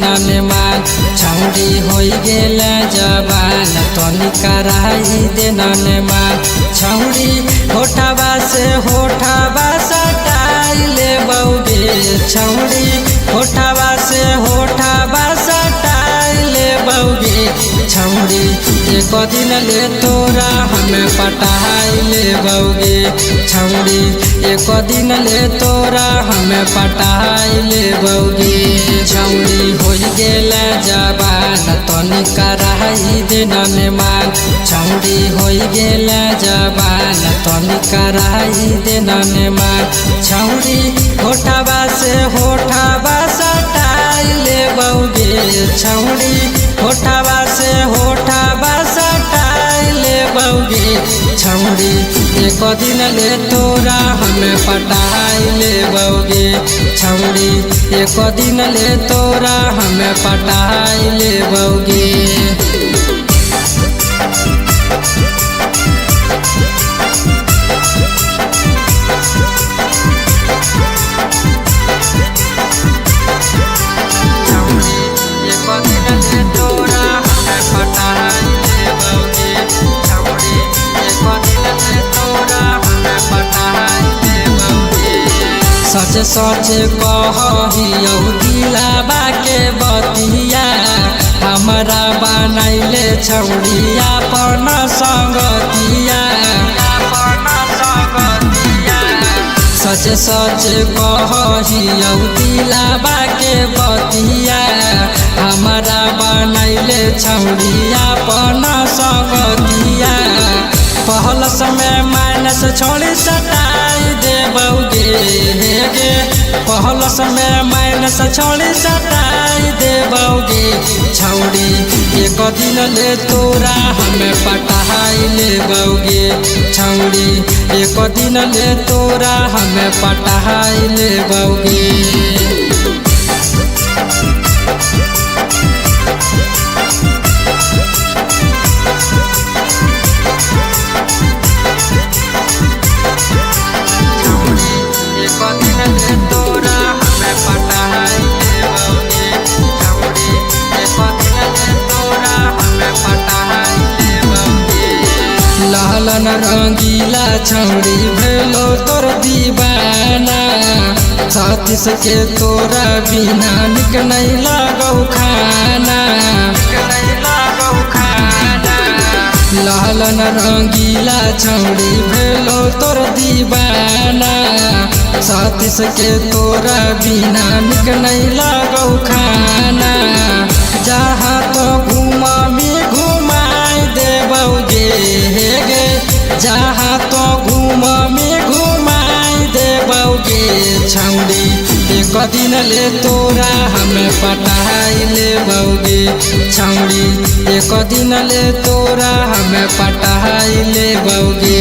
देना मान छौड़ी हो गेल जवान तनी कराई देना मान छौड़ी होठवा से होठवा सटाई ले बौगे छौड़ी होठवा से होठवा सटाई ले बौगे छौड़ी एक दिन ले तोरा हमें पटाई ले बौगे छौड़ी एक दिन ले तोरा हमें पटाई ले बौगे छौड़ी हो गेल जवान तनी कराई देना मान छौड़ी हो गेल जवान तनी कराई देना मान छौड़ी होठवा से होठवा सटाई ले बौगे छौड़ी होठवा से होठवा सटाई ले बौगे छौड़ी एक दिन ले तोरा हमें पटाई ले बौगे छौड़ी एक दिन ले तोरा हमें पटाई ले बौगे सच सच कहहियौ दिलाबा के बतिया हमरा बनैले छौड़ी अपन संगतिया सच सच कहहियौ दिलाबा के बतिया हमरा बनैले छौड़ी अपन संगतिया पहल समय माइनस छोड़ी सटाई दे बौगे गे पहल समय माइनस छोड़ी सटाई दे बौगे छौड़ी एक दिन ले तोरा हमें पटाई ले बौगे छौड़ी एक दिन ले तोरा हमें पटाई ले बौगे लालन रंगीला छौड़ी भेलो तोर दीवाना साथीस के तोरा बिना निक नहीं लगौ खाना लालन रंगीला छौड़ी भेलो तोर दीवाना साथीस के तोरा बिना निक नहीं लगौ खाना जहाँ तो घुमामी घुमाई देबौगे गे जहाँ तो घुमामी घुमाई देबौगे छौड़ी एक दिन ले तोरा हमें पटाई ले बौगे छौड़ी एक दिन ले तोरा हमें पटाई ले बौगे।